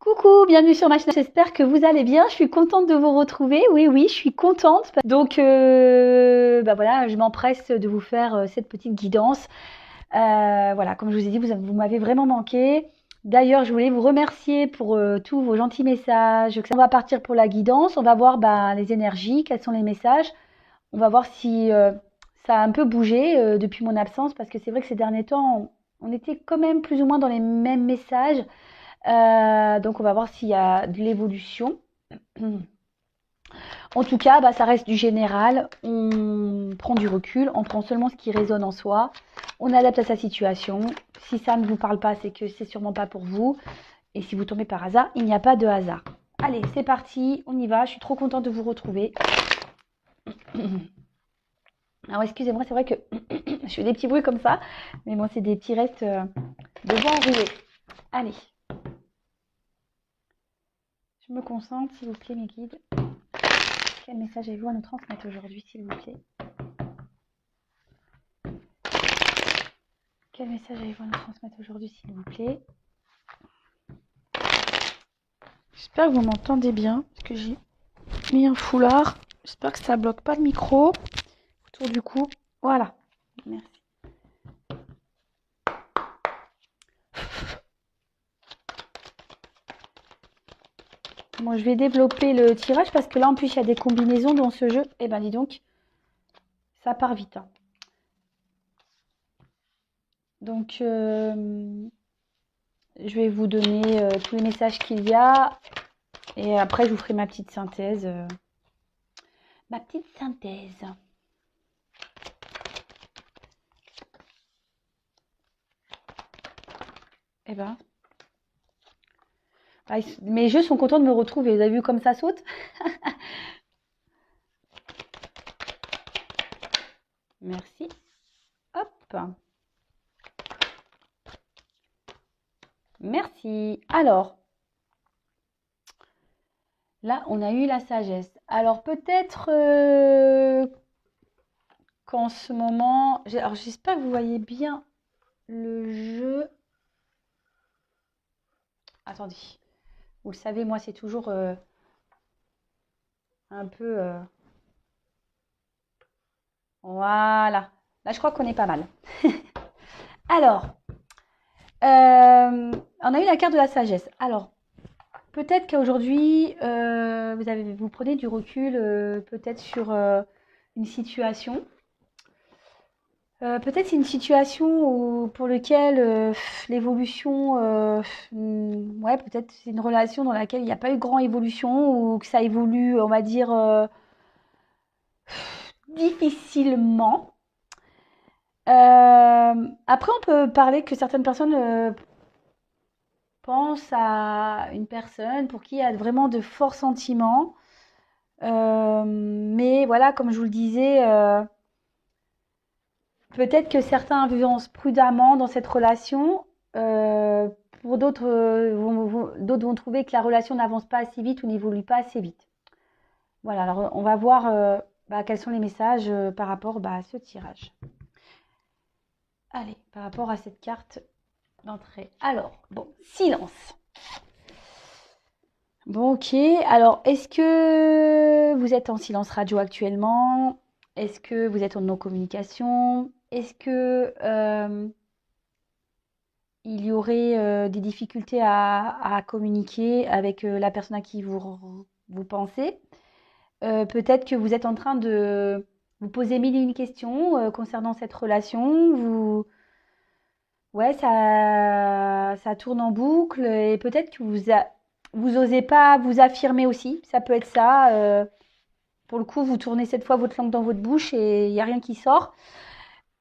Coucou, bienvenue sur ma chaîne. J'espère que vous allez bien. Je suis contente de vous retrouver. Oui, oui, je suis contente. Donc, voilà, je m'empresse de vous faire cette petite guidance. Voilà, comme je vous ai dit, vous m'avez vraiment manqué. D'ailleurs, je voulais vous remercier pour tous vos gentils messages. On va partir pour la guidance. On va voir les énergies, quels sont les messages. On va voir si ça a un peu bougé depuis mon absence, parce que c'est vrai que ces derniers temps, on était quand même plus ou moins dans les mêmes messages. Donc on va voir s'il y a de l'évolution. En tout cas, ça reste du général. On prend du recul, on prend seulement ce qui résonne en soi. On adapte à sa situation. Si ça ne vous parle pas, c'est que c'est sûrement pas pour vous. Et si vous tombez par hasard, il n'y a pas de hasard. Allez, c'est parti, on y va. Je suis trop contente de vous retrouver. Alors excusez-moi, c'est vrai que je fais des petits bruits comme ça. Mais bon, c'est des petits restes de vent enroué. Allez. Je me concentre, s'il vous plaît, mes guides. Quel message avez-vous à nous transmettre aujourd'hui, s'il vous plaît? Quel message avez-vous à nous transmettre aujourd'hui, s'il vous plaît? J'espère que vous m'entendez bien, parce que j'ai mis un foulard. J'espère que ça ne bloque pas le micro autour du cou. Voilà. Merci. Bon, je vais développer le tirage, parce que là, en plus, il y a des combinaisons dans ce jeu. Eh ben, dis donc, ça part vite. Hein. Donc, je vais vous donner tous les messages qu'il y a. Et après, je vous ferai ma petite synthèse. Eh ben, mes jeux sont contents de me retrouver. Vous avez vu comme ça saute? Merci. Hop. Merci. Alors, là, on a eu la sagesse. Alors, peut-être qu'en ce moment... Alors, j'espère que vous voyez bien le jeu. Attendez. Vous le savez, moi, c'est toujours un peu... Voilà. Là, je crois qu'on est pas mal. Alors, on a eu la carte de la sagesse. Alors, peut-être qu'aujourd'hui, vous prenez du recul peut-être sur une situation. Peut-être c'est une situation pour laquelle l'évolution, ouais, peut-être c'est une relation dans laquelle il n'y a pas eu grande évolution ou que ça évolue, on va dire, difficilement. Après, on peut parler que certaines personnes pensent à une personne pour qui il y a vraiment de forts sentiments. Mais voilà, comme je vous le disais, peut-être que certains avancent prudemment dans cette relation. Pour d'autres, d'autres vont trouver que la relation n'avance pas assez vite ou n'évolue pas assez vite. Voilà, alors on va voir quels sont les messages par rapport à ce tirage. Allez, par rapport à cette carte d'entrée. Alors, bon, silence. Bon, ok. Alors, est-ce que vous êtes en silence radio actuellement? Est-ce que vous êtes en non-communication? Est-ce que il y aurait des difficultés à communiquer avec la personne à qui vous pensez? Peut-être que vous êtes en train de vous poser mille et une questions concernant cette relation. Ouais, ça tourne en boucle et peut-être que vous osez pas vous affirmer aussi. Ça peut être ça. Pour le coup, vous tournez cette fois votre langue dans votre bouche et il n'y a rien qui sort.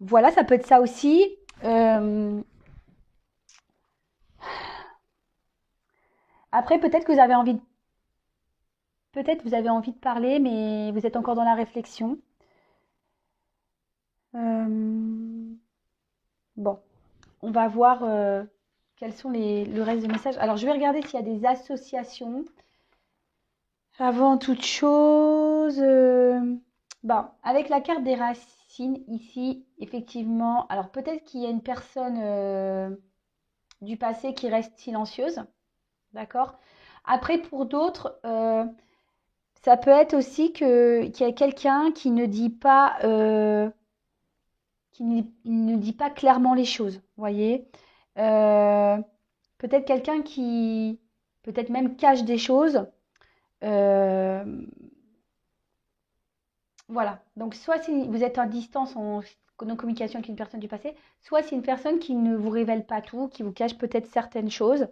Voilà, ça peut être ça aussi. Après, peut-être que vous avez envie de parler, mais vous êtes encore dans la réflexion. Bon, on va voir quels sont le reste des messages. Alors, je vais regarder s'il y a des associations. Avant toute chose, avec la carte des racines ici, effectivement, alors peut-être qu'il y a une personne du passé qui reste silencieuse. D'accord? Après, pour d'autres, ça peut être aussi qu'il y a quelqu'un qui ne dit pas, ne dit pas clairement les choses, vous voyez? Euh, Peut-être quelqu'un qui, peut-être même cache des choses. Euh, voilà. Donc, soit si vous êtes en distance, en communication avec une personne du passé, soit c'est une personne qui ne vous révèle pas tout, qui vous cache peut-être certaines choses.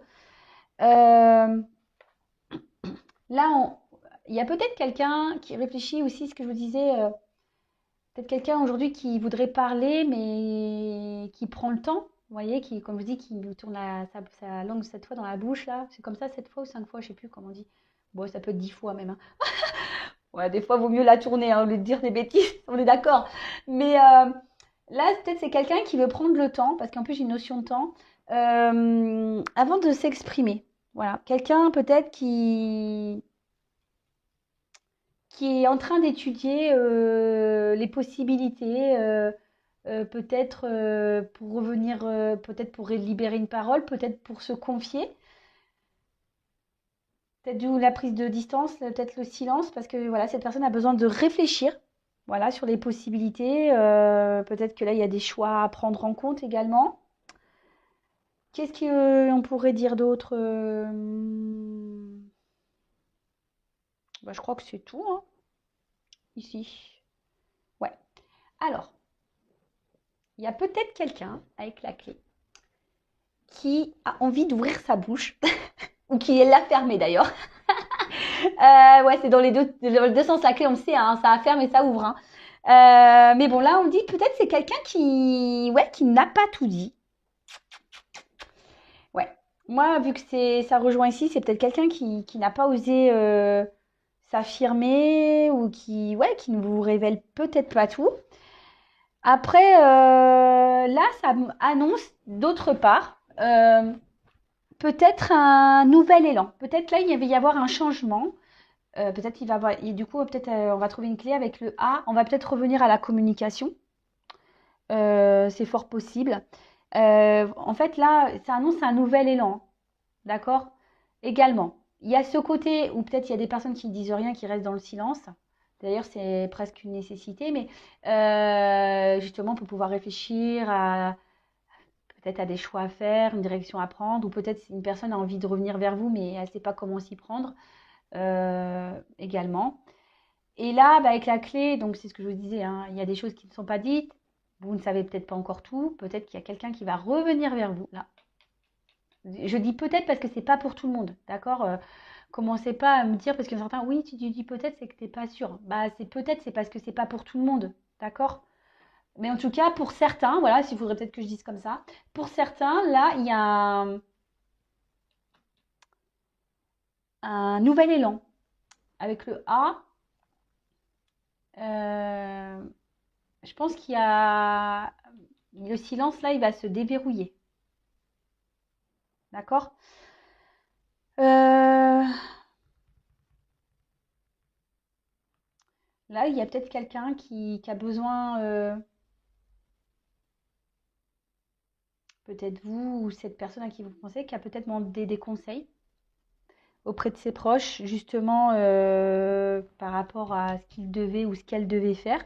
Euh, Là, il y a peut-être quelqu'un qui réfléchit aussi, ce que je vous disais, peut-être quelqu'un aujourd'hui qui voudrait parler, mais qui prend le temps, vous voyez, qui, comme je dis, qui vous tourne sa langue 7 fois dans la bouche, là. C'est comme ça, 7 fois ou 5 fois, je sais plus comment on dit. Bon, ça peut être 10 fois même, hein. Ouais, des fois, il vaut mieux la tourner, hein, au lieu de dire des bêtises, on est d'accord. Mais là, peut-être c'est quelqu'un qui veut prendre le temps, parce qu'en plus, j'ai une notion de temps, avant de s'exprimer. Voilà, quelqu'un peut-être qui est en train d'étudier les possibilités, peut-être pour revenir, peut-être pour libérer une parole, peut-être pour se confier, peut-être d'où la prise de distance, peut-être le silence, parce que voilà, cette personne a besoin de réfléchir, voilà, sur les possibilités. Peut-être que là, il y a des choix à prendre en compte également. Qu'est-ce qu'on pourrait dire d'autre? Bah, je crois que c'est tout, hein, ici. Ouais. Alors, il y a peut-être quelqu'un avec la clé qui a envie d'ouvrir sa bouche, ou qui l'a fermée d'ailleurs. Ouais, c'est dans les deux sens, la clé, on le sait, hein, ça ferme et ça ouvre, hein. Mais bon, là, on dit peut-être c'est quelqu'un qui, ouais, qui n'a pas tout dit. Ouais. Moi, vu que ça rejoint ici, c'est peut-être quelqu'un qui n'a pas osé s'affirmer ou qui, ouais, qui ne vous révèle peut-être pas tout. Après, là, ça annonce d'autre part peut-être un nouvel élan. Peut-être là, il va y avoir un changement. Peut-être il va avoir, et du coup, peut-être on va trouver une clé avec le A. On va peut-être revenir à la communication. C'est fort possible. En fait, là, ça annonce un nouvel élan. D'accord? Également, il y a ce côté où peut-être il y a des personnes qui ne disent rien, qui restent dans le silence. D'ailleurs, c'est presque une nécessité, mais justement pour pouvoir réfléchir à peut-être à des choix à faire, une direction à prendre, ou peut-être une personne a envie de revenir vers vous, mais elle ne sait pas comment s'y prendre également. Et là, bah, avec la clé, donc c'est ce que je vous disais, hein, il y a des choses qui ne sont pas dites, vous ne savez peut-être pas encore tout, peut-être qu'il y a quelqu'un qui va revenir vers vous. Là, je dis peut-être parce que c'est pas pour tout le monde, d'accord? Commencez pas à me dire, parce que certains, oui, tu dis peut-être, c'est que t'es pas sûr. Bah, c'est peut-être, c'est parce que c'est pas pour tout le monde, d'accord? Mais en tout cas, pour certains, voilà, s'il faudrait peut-être que je dise comme ça, pour certains, là, il y a un nouvel élan. Avec le A, euh, je pense qu'il y a le silence, là, il va se déverrouiller, d'accord? Euh, Là, il y a peut-être quelqu'un qui a besoin, peut-être vous ou cette personne à qui vous pensez, qui a peut-être demandé des conseils auprès de ses proches, justement par rapport à ce qu'il devait ou ce qu'elle devait faire.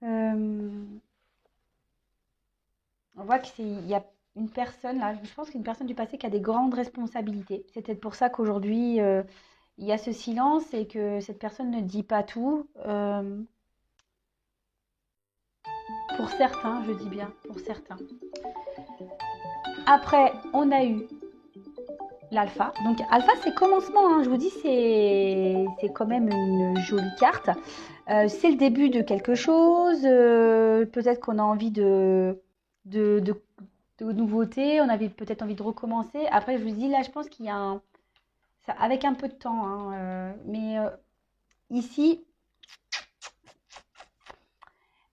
Euh, on voit qu'il y a une personne, là, je pense qu'une personne du passé qui a des grandes responsabilités. C'est peut-être pour ça qu'aujourd'hui, il y a ce silence et que cette personne ne dit pas tout. Pour certains, je dis bien, pour certains. Après, on a eu l'alpha. Donc alpha, c'est commencement, hein. Je vous dis, c'est quand même une jolie carte. C'est le début de quelque chose. Peut-être qu'on a envie de, de, de nouveautés. On avait peut-être envie de recommencer. Après, je vous dis, là, je pense qu'il y a avec un peu de temps, hein, mais ici,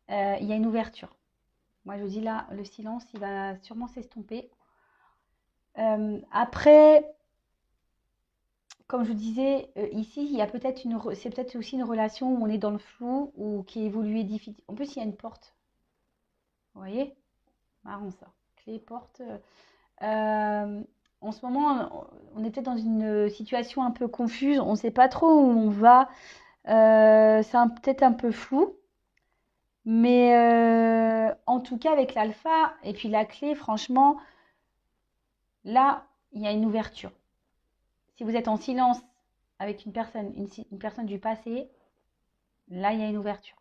il y a une ouverture. Moi, je vous dis là, le silence, il va sûrement s'estomper. Après, comme je vous disais, ici, il y a peut-être c'est peut-être aussi une relation où on est dans le flou ou qui évolue difficile. En plus, il y a une porte. Vous voyez? Marrant ça. Clé, porte. Euh, en ce moment, on est peut-être dans une situation un peu confuse. On ne sait pas trop où on va. Peut-être un peu flou. Mais en tout cas, avec l'alpha et puis la clé, franchement, là, il y a une ouverture. Si vous êtes en silence avec une personne du passé, là, il y a une ouverture.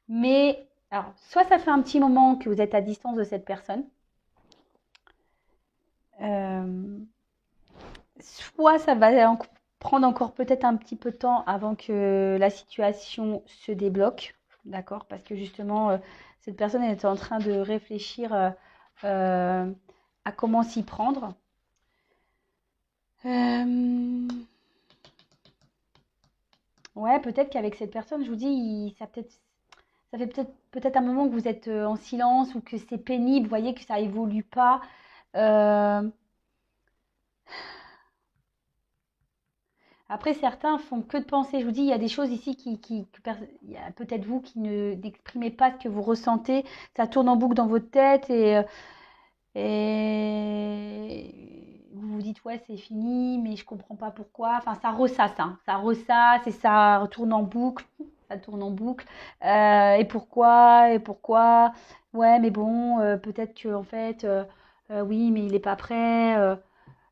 Mais, alors, soit ça fait un petit moment que vous êtes à distance de cette personne, euh, soit ça va prendre encore peut-être un petit peu de temps avant que la situation se débloque, d'accord? Parce que justement, cette personne est en train de réfléchir euh, à comment s'y prendre. Euh, ouais, peut-être qu'avec cette personne, je vous dis, ça fait peut-être un moment que vous êtes en silence ou que c'est pénible, vous voyez que ça évolue pas. Euh, Après, certains font que de penser. Je vous dis, il y a des choses ici il y a peut-être vous qui ne n'exprimez pas ce que vous ressentez. Ça tourne en boucle dans votre tête et vous vous dites, ouais, c'est fini, mais je comprends pas pourquoi. Enfin, ça ressasse, hein. Ça ressasse et ça retourne en boucle. Ça tourne en boucle. Et pourquoi? Et pourquoi? Ouais, mais bon, peut-être que en fait, oui, mais il est pas prêt.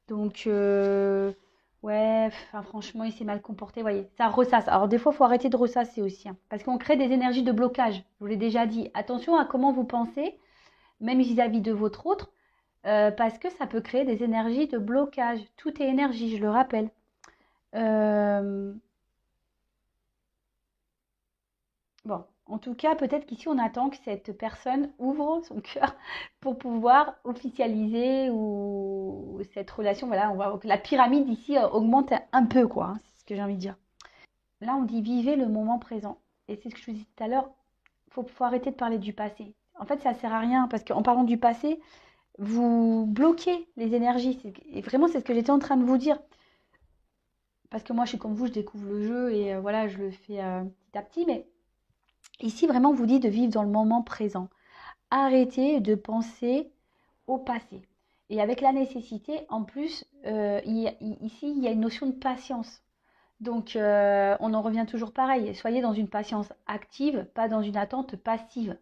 Donc, ouais, enfin, franchement, il s'est mal comporté. Vous voyez, ça ressasse. Alors, des fois, il faut arrêter de ressasser aussi, hein, parce qu'on crée des énergies de blocage. Je vous l'ai déjà dit. Attention à comment vous pensez, même vis-à-vis de votre autre, parce que ça peut créer des énergies de blocage. Tout est énergie, je le rappelle. Euh, Bon, en tout cas, peut-être qu'ici, on attend que cette personne ouvre son cœur pour pouvoir officialiser ou cette relation. Voilà, on voit que la pyramide ici augmente un peu, quoi, hein, c'est ce que j'ai envie de dire. Là, on dit vivez le moment présent. Et c'est ce que je vous disais tout à l'heure, faut arrêter de parler du passé. En fait, ça sert à rien parce qu'en parlant du passé, vous bloquez les énergies. Et vraiment, c'est ce que j'étais en train de vous dire. Parce que moi, je suis comme vous, je découvre le jeu et voilà, je le fais petit à petit. Mais ici, vraiment, on vous dit de vivre dans le moment présent. Arrêtez de penser au passé. Et avec la nécessité, en plus, ici, il y a une notion de patience. Donc, on en revient toujours pareil. Soyez dans une patience active, pas dans une attente passive.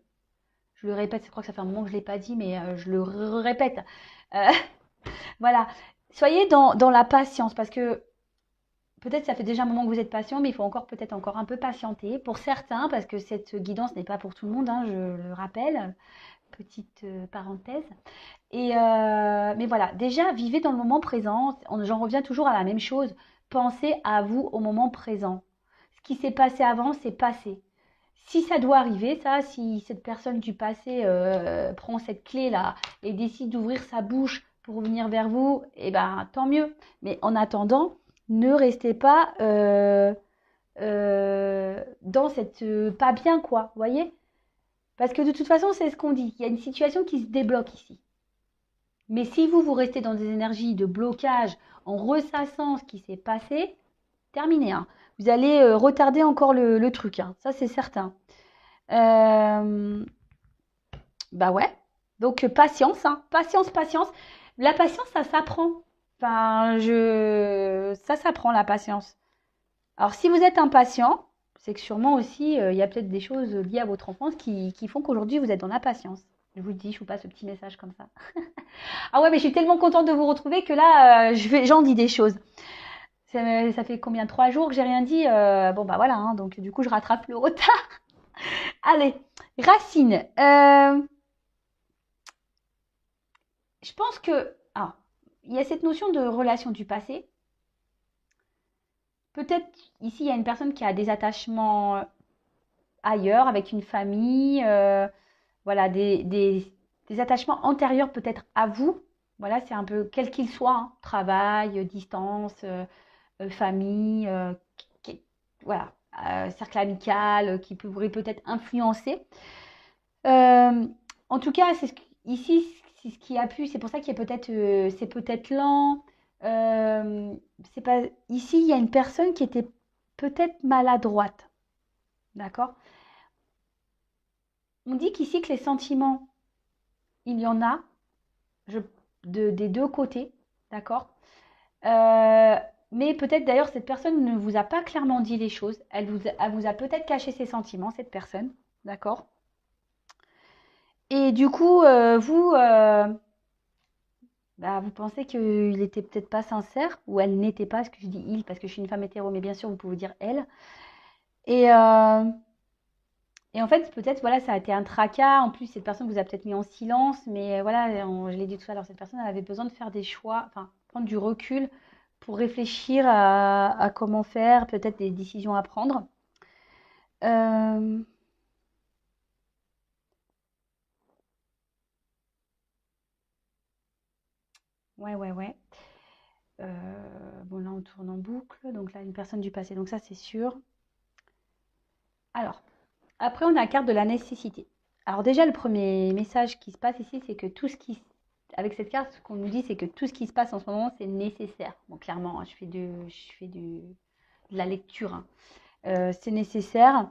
Je le répète, je crois que ça fait un moment que je ne l'ai pas dit, mais je le répète. Euh, voilà. Soyez dans la patience, parce que peut-être ça fait déjà un moment que vous êtes patient, mais il faut encore peut-être encore un peu patienter. Pour certains, parce que cette guidance n'est pas pour tout le monde, hein, je le rappelle, petite parenthèse. Mais voilà, déjà, vivez dans le moment présent. J'en reviens toujours à la même chose. Pensez à vous au moment présent. Ce qui s'est passé avant, c'est passé. Si ça doit arriver, ça, si cette personne du passé prend cette clé-là et décide d'ouvrir sa bouche pour venir vers vous, eh ben, tant mieux. Mais en attendant, ne restez pas dans cette pas bien, quoi. Vous voyez? Parce que de toute façon, c'est ce qu'on dit. Il y a une situation qui se débloque ici. Mais si vous restez dans des énergies de blocage en ressassant ce qui s'est passé, terminé, hein. Vous allez retarder encore le truc, hein. Ça, c'est certain. Euh, Bah ouais. Donc, patience, hein. Patience, patience. La patience, ça s'apprend. Enfin, ça s'apprend, la patience. Alors, si vous êtes impatient, c'est que sûrement aussi, il y a peut-être des choses liées à votre enfance qui font qu'aujourd'hui, vous êtes dans la patience. Je vous le dis, je vous passe ce petit message comme ça. Ah ouais, mais je suis tellement contente de vous retrouver que là, j'en dis des choses. Ça fait combien? 3 jours que j'ai rien dit. Bon, bah voilà, hein, donc du coup, je rattrape le retard. Allez, Racine. Je pense que... Ah, il y a cette notion de relation du passé. Peut-être ici, il y a une personne qui a des attachements ailleurs, avec une famille. Voilà, des attachements antérieurs peut-être à vous. Voilà, c'est un peu quel qu'il soit, hein, travail, distance, famille, voilà, cercle amical qui pourrait peut-être influencer. Euh, En tout cas, ici, c'est ce qui a pu, c'est pour ça qu'il y a peut-être, c'est peut-être lent. Euh, c'est pas, ici, il y a une personne qui était peut-être maladroite, d'accord? On dit qu'ici que les sentiments, il y en a. Je des deux côtés, d'accord? Mais peut-être d'ailleurs cette personne ne vous a pas clairement dit les choses. Elle vous a peut-être caché ses sentiments, cette personne, d'accord? Et du coup, bah, vous pensez qu'il était peut-être pas sincère ou elle n'était pas, ce que je dis il parce que je suis une femme hétéro, mais bien sûr vous pouvez dire elle. Et, euh, et en fait, peut-être, voilà, ça a été un tracas. En plus, cette personne vous a peut-être mis en silence, mais voilà, je l'ai dit tout à l'heure, cette personne elle avait besoin de faire des choix, enfin, prendre du recul pour réfléchir à comment faire, peut-être des décisions à prendre. Euh, ouais, ouais, ouais. Bon, là, on tourne en boucle. Donc là, une personne du passé. Donc ça, c'est sûr. Alors, après, on a la carte de la nécessité. Alors déjà, le premier message qui se passe ici, c'est que tout ce qui... Avec cette carte, ce qu'on nous dit, c'est que tout ce qui se passe en ce moment, c'est nécessaire. Bon, clairement, hein, de la lecture, hein. C'est nécessaire.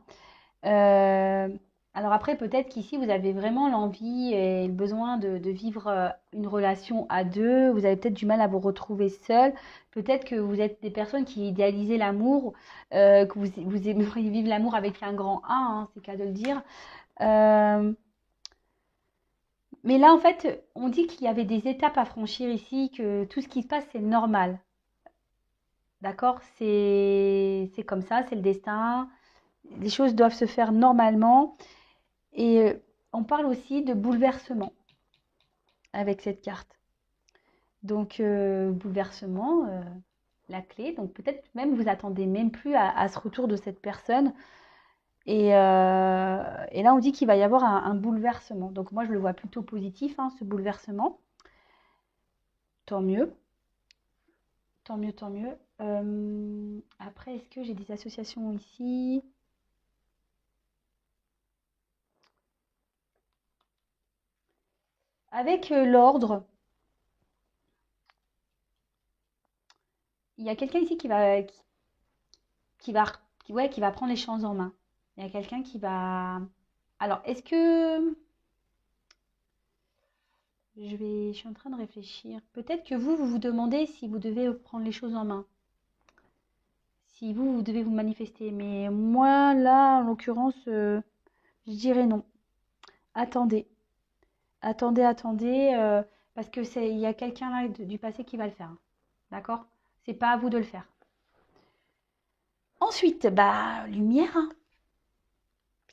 Euh, alors après, peut-être qu'ici, vous avez vraiment l'envie et le besoin de vivre une relation à deux. Vous avez peut-être du mal à vous retrouver seul. Peut-être que vous êtes des personnes qui idéalisez l'amour, que vous aimeriez vivre l'amour avec un grand A, hein, c'est le cas de le dire. Euh, mais là, en fait, on dit qu'il y avait des étapes à franchir ici, que tout ce qui se passe, c'est normal. D'accord? C'est comme ça, c'est le destin. Les choses doivent se faire normalement. Et on parle aussi de bouleversement avec cette carte. Donc, bouleversement, la clé. Donc, peut-être même vous attendez même plus à ce retour de cette personne. Et là, on dit qu'il va y avoir un bouleversement. Donc, moi, je le vois plutôt positif, hein, ce bouleversement. Tant mieux, tant mieux, tant mieux. Après, est-ce que j'ai des associations ici? Avec l'ordre, il y a quelqu'un ici qui va, ouais, qui va prendre les choses en main. Il y a quelqu'un qui va... Alors, est-ce que... je suis en train de réfléchir. Peut-être que vous vous demandez si vous devez prendre les choses en main. Si vous devez vous manifester. Mais moi, là, en l'occurrence, je dirais non. Attendez. Attendez, attendez. Parce que il y a quelqu'un là du passé qui va le faire. D'accord? C'est pas à vous de le faire. Ensuite, bah, lumière, hein.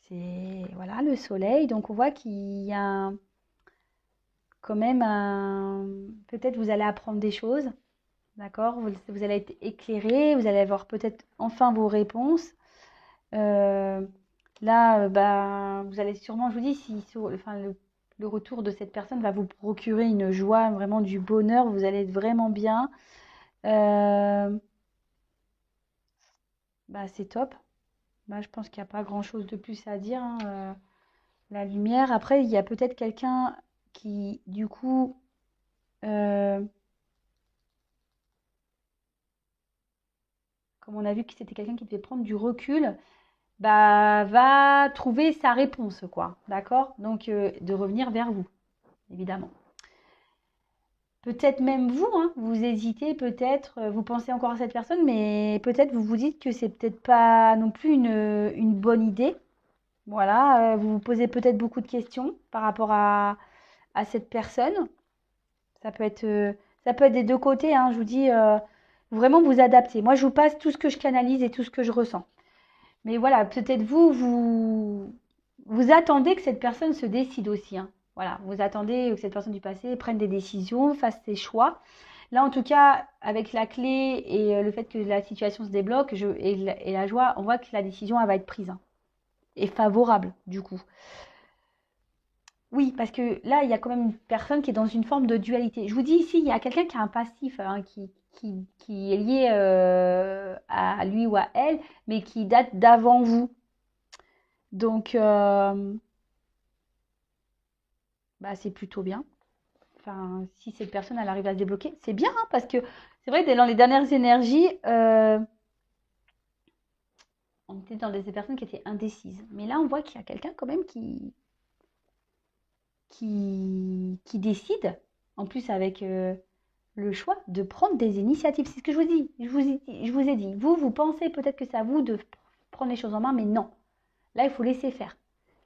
C'est, voilà, le soleil. Donc, on voit qu'il y a quand même un... Peut-être vous allez apprendre des choses. D'accord? Vous allez être éclairé, vous allez avoir peut-être enfin vos réponses. Euh, Là, bah, vous allez sûrement, je vous dis, si enfin, le retour de cette personne va vous procurer une joie, vraiment du bonheur, vous allez être vraiment bien. Euh, Bah, c'est top. Bah, je pense qu'il n'y a pas grand-chose de plus à dire, hein. La lumière. Après, il y a peut-être quelqu'un qui, du coup, euh, comme on a vu que c'était quelqu'un qui devait prendre du recul, bah, va trouver sa réponse, quoi. D'accord? Donc, de revenir vers vous, évidemment. Peut-être même vous, hein, vous hésitez, peut-être, vous pensez encore à cette personne, mais peut-être vous vous dites que c'est peut-être pas non plus une bonne idée. Voilà, vous vous posez peut-être beaucoup de questions par rapport à cette personne. Ça peut être, euh, Ça peut être des deux côtés, hein, je vous dis, vraiment vous adapter. Moi, je vous passe tout ce que je canalise et tout ce que je ressens. Mais voilà, peut-être vous attendez que cette personne se décide aussi, hein. Voilà, vous attendez que cette personne du passé prenne des décisions, fasse ses choix. Là, en tout cas, avec la clé et le fait que la situation se débloque et la joie, on voit que la décision elle va être prise, hein, et favorable, du coup. Oui, parce que là, il y a quand même une personne qui est dans une forme de dualité. Je vous dis ici, il y a quelqu'un qui a un passif, hein, qui est lié à lui ou à elle, mais qui date d'avant vous. Donc, bah, c'est plutôt bien. Enfin, si cette personne elle arrive à se débloquer, c'est bien, hein, parce que c'est vrai que dans les dernières énergies, on était dans des personnes qui étaient indécises. Mais là, on voit qu'il y a quelqu'un quand même qui décide. En plus, avec le choix de prendre des initiatives. C'est ce que je vous dis. Je vous ai dit. Vous pensez peut-être que c'est à vous de prendre les choses en main, mais non. Là, il faut laisser faire.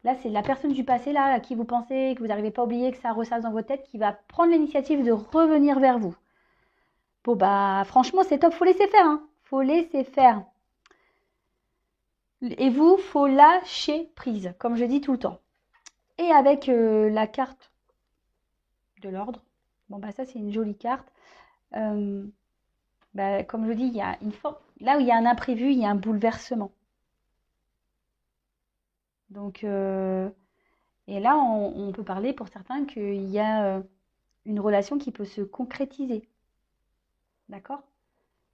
Là, c'est la personne du passé, là, à qui vous pensez, que vous n'arrivez pas à oublier, que ça ressasse dans votre tête, qui va prendre l'initiative de revenir vers vous. Bon, bah, franchement, c'est top. Faut laisser faire, hein. Faut laisser faire. Et vous, faut lâcher prise, comme je dis tout le temps. Et avec la carte de l'ordre, bon, bah, ça, c'est une jolie carte. Bah, comme je dis, il y a une forme. Là où il y a un imprévu, il y a un bouleversement. Donc, et là, on peut parler pour certains qu'il y a une relation qui peut se concrétiser. D'accord?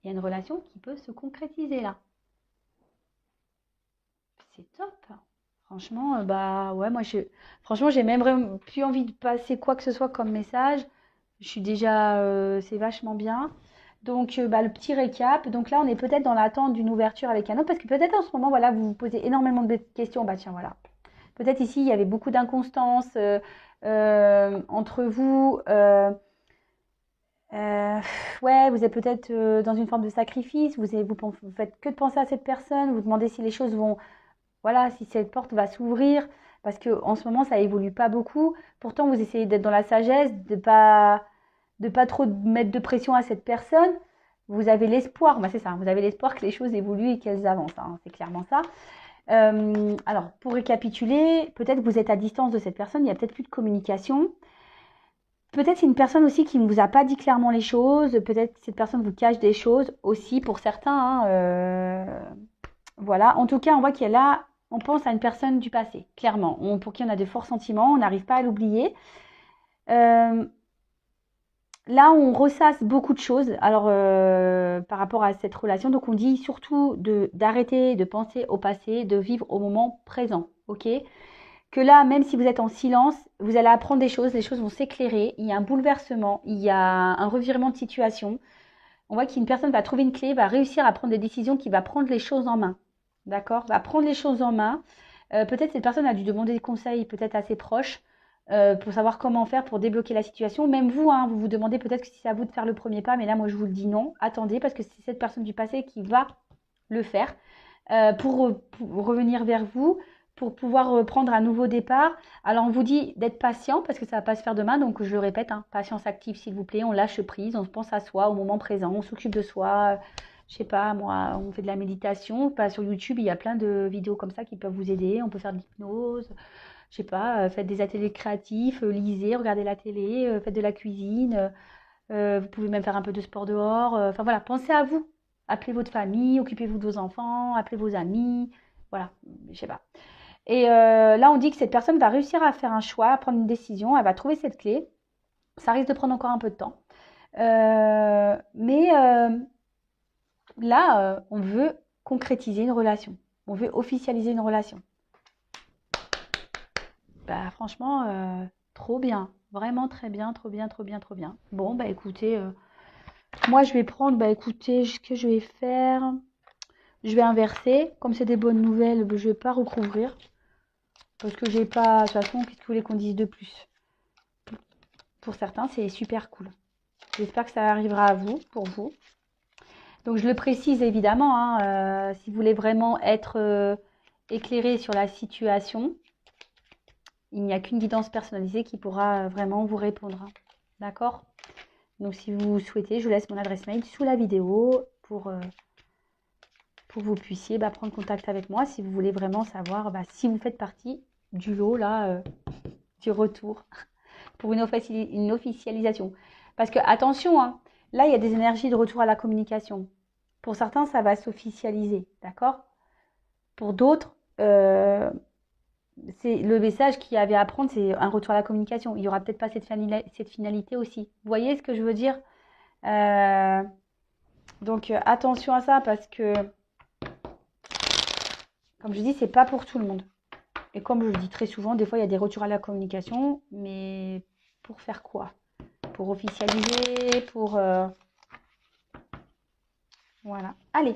Il y a une relation qui peut se concrétiser là. C'est top. Franchement, bah ouais, franchement, j'ai même vraiment plus envie de passer quoi que ce soit comme message. Je suis déjà, c'est vachement bien. Donc, bah, le petit récap. Donc là, on est peut-être dans l'attente d'une ouverture avec un autre, parce que peut-être en ce moment, voilà, vous vous posez énormément de questions. Bah tiens, voilà. Peut-être ici, il y avait beaucoup d'inconstance entre vous. Ouais, vous êtes peut-être dans une forme de sacrifice. Vous faites que de penser à cette personne. Vous demandez si les choses vont, voilà, si cette porte va s'ouvrir. Parce que en ce moment, ça évolue pas beaucoup. Pourtant, vous essayez d'être dans la sagesse, de pas trop mettre de pression à cette personne. Vous avez l'espoir, bah c'est ça, vous avez l'espoir que les choses évoluent et qu'elles avancent, hein, c'est clairement ça. Alors, pour récapituler, peut-être que vous êtes à distance de cette personne, il n'y a peut-être plus de communication. Peut-être c'est une personne aussi qui ne vous a pas dit clairement les choses, peut-être que cette personne vous cache des choses aussi pour certains. Hein, voilà, en tout cas, on voit qu'il y a là, on pense à une personne du passé, clairement, pour qui on a de forts sentiments, on n'arrive pas à l'oublier. Là, on ressasse beaucoup de choses alors, par rapport à cette relation. Donc, on dit surtout d'arrêter de penser au passé, de vivre au moment présent. Ok? Que là, même si vous êtes en silence, vous allez apprendre des choses, les choses vont s'éclairer. Il y a un bouleversement, il y a un revirement de situation. On voit qu'une personne va trouver une clé, va réussir à prendre des décisions, qui va prendre les choses en main. D'accord? Va prendre les choses en main. Peut-être cette personne a dû demander des conseils, peut-être à ses proches. Pour savoir comment faire pour débloquer la situation. Même vous, hein, vous vous demandez peut-être que si c'est à vous de faire le premier pas, mais là, moi, je vous le dis non. Attendez, parce que c'est cette personne du passé qui va le faire pour revenir vers vous, pour pouvoir prendre un nouveau départ. Alors, on vous dit d'être patient, parce que ça ne va pas se faire demain. Donc, je le répète, hein, patience active, s'il vous plaît. On lâche prise, on pense à soi au moment présent, on s'occupe de soi. Je sais pas, moi, on fait de la méditation. Pas sur YouTube, il y a plein de vidéos comme ça qui peuvent vous aider. On peut faire de l'hypnose. Je sais pas, faites des ateliers créatifs, lisez, regardez la télé, faites de la cuisine, vous pouvez même faire un peu de sport dehors. Enfin voilà, pensez à vous. Appelez votre famille, occupez-vous de vos enfants, appelez vos amis. Voilà, je sais pas. Et là, on dit que cette personne va réussir à faire un choix, à prendre une décision, elle va trouver cette clé. Ça risque de prendre encore un peu de temps. Mais là, on veut concrétiser une relation. On veut officialiser une relation. Bah franchement, trop bien. Vraiment très bien, trop bien, trop bien, trop bien. Bon, bah écoutez, moi je vais prendre, bah écoutez, ce que je vais faire, je vais inverser. Comme c'est des bonnes nouvelles, bah, je vais pas recouvrir. Parce que j'ai pas, de toute façon, qu'est-ce que vous voulez qu'on dise de plus? Pour certains, c'est super cool. J'espère que ça arrivera à vous, pour vous. Donc je le précise évidemment, hein, si vous voulez vraiment être éclairé sur la situation, il n'y a qu'une guidance personnalisée qui pourra vraiment vous répondre. Hein. D'accord? Donc, si vous souhaitez, je vous laisse mon adresse mail sous la vidéo pour que vous puissiez prendre contact avec moi si vous voulez vraiment savoir si vous faites partie du lot là, du retour pour une officialisation. Parce que, attention, hein, là, il y a des énergies de retour à la communication. Pour certains, ça va s'officialiser. D'accord? Pour d'autres, c'est le message qu'il y avait à prendre, c'est un retour à la communication. Il n'y aura peut-être pas cette finalité aussi. Vous voyez ce que je veux dire? Donc attention à ça parce que, comme je dis, c'est pas pour tout le monde. Et comme je le dis très souvent, des fois il y a des retours à la communication, mais pour faire quoi? Pour officialiser, pour... Voilà. Allez,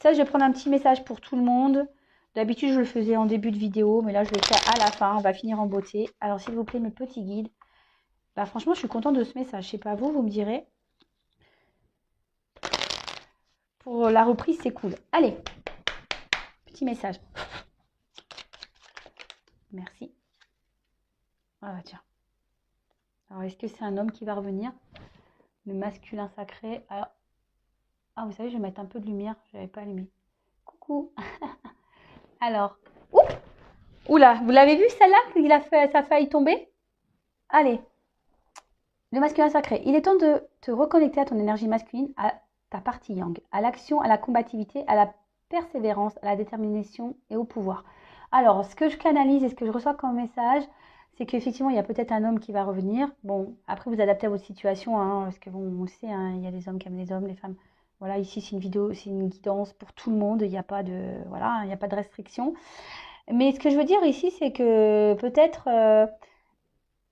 ça je vais prendre un petit message pour tout le monde. D'habitude je le faisais en début de vidéo, mais là je vais le faire à la fin. On va finir en beauté. Alors s'il vous plaît mes petits guides, Bah, franchement, je suis contente de ce message. Je sais pas vous, vous me direz. Pour la reprise, c'est cool. Allez, petit message. Merci. Ah bah tiens. Alors, est-ce que c'est un homme qui va revenir? Le masculin sacré. Alors, ah, vous savez, je vais mettre un peu de lumière. Je n'avais pas allumé. Coucou. Alors, oups, oula, vous l'avez vu celle-là? Il a fait, ça a failli tomber. Allez, le masculin sacré. Il est temps de te reconnecter à ton énergie masculine, à ta partie yang, à l'action, à la combativité, à la persévérance, à la détermination et au pouvoir. Alors, ce que je canalise et ce que je reçois comme message, c'est qu'effectivement, il y a peut-être un homme qui va revenir. Bon, après, vous adaptez à votre situation, hein, parce que bon, on le sait, hein, il y a des hommes qui aiment les hommes, les femmes. Voilà, ici, c'est une vidéo, c'est une guidance pour tout le monde. Il n'y a pas de, voilà, il n'y a pas de restriction. Mais ce que je veux dire ici, c'est que peut-être,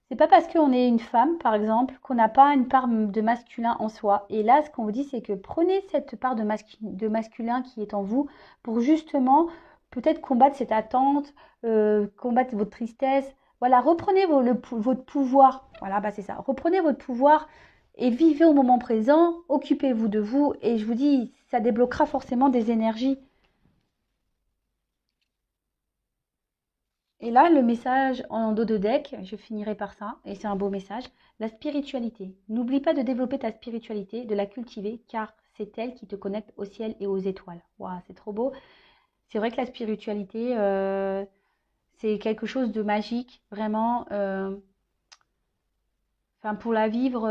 c'est pas parce qu'on est une femme, par exemple, qu'on n'a pas une part de masculin en soi. Et là, ce qu'on vous dit, c'est que prenez cette part de masculin qui est en vous pour justement peut-être combattre cette attente, combattre votre tristesse. Voilà, reprenez votre pouvoir. Voilà, bah c'est ça. Reprenez votre pouvoir et vivez au moment présent. Occupez-vous de vous. Et je vous dis, ça débloquera forcément des énergies. Et là, le message en dos de deck, je finirai par ça, et c'est un beau message, la spiritualité. N'oublie pas de développer ta spiritualité, de la cultiver, car c'est elle qui te connecte au ciel et aux étoiles. Waouh, c'est trop beau. C'est vrai que la spiritualité, c'est quelque chose de magique, vraiment. Enfin, pour la vivre,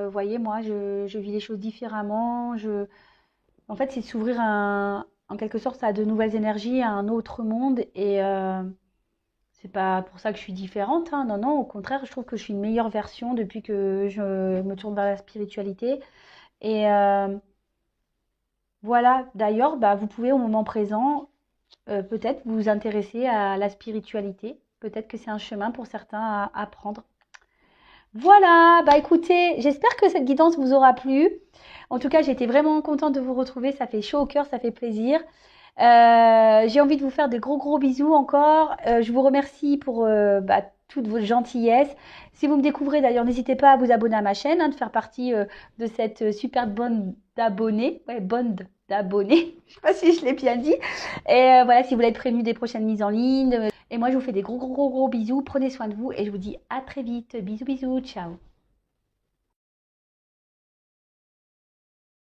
vous voyez, moi, je vis les choses différemment. En fait, c'est s'ouvrir en quelque sorte à de nouvelles énergies, à un autre monde, et c'est pas pour ça que je suis différente, hein. Non, non, au contraire, je trouve que je suis une meilleure version depuis que je me tourne vers la spiritualité. Et voilà, d'ailleurs, bah, vous pouvez au moment présent peut-être vous intéresser à la spiritualité. Peut-être que c'est un chemin pour certains à prendre. Voilà, bah écoutez, j'espère que cette guidance vous aura plu. En tout cas, j'étais vraiment contente de vous retrouver. Ça fait chaud au cœur, ça fait plaisir. J'ai envie de vous faire des gros gros bisous encore. Je vous remercie pour bah, toute votre gentillesse. Si vous me découvrez d'ailleurs, n'hésitez pas à vous abonner à ma chaîne, hein, de faire partie de cette super bande d'abonnés. Ouais, bande d'abonnés. Je sais pas si je l'ai bien dit. Et voilà, si vous voulez être prévenu des prochaines mises en ligne. Et moi, je vous fais des gros gros gros gros bisous. Prenez soin de vous et je vous dis à très vite. Bisous bisous, ciao.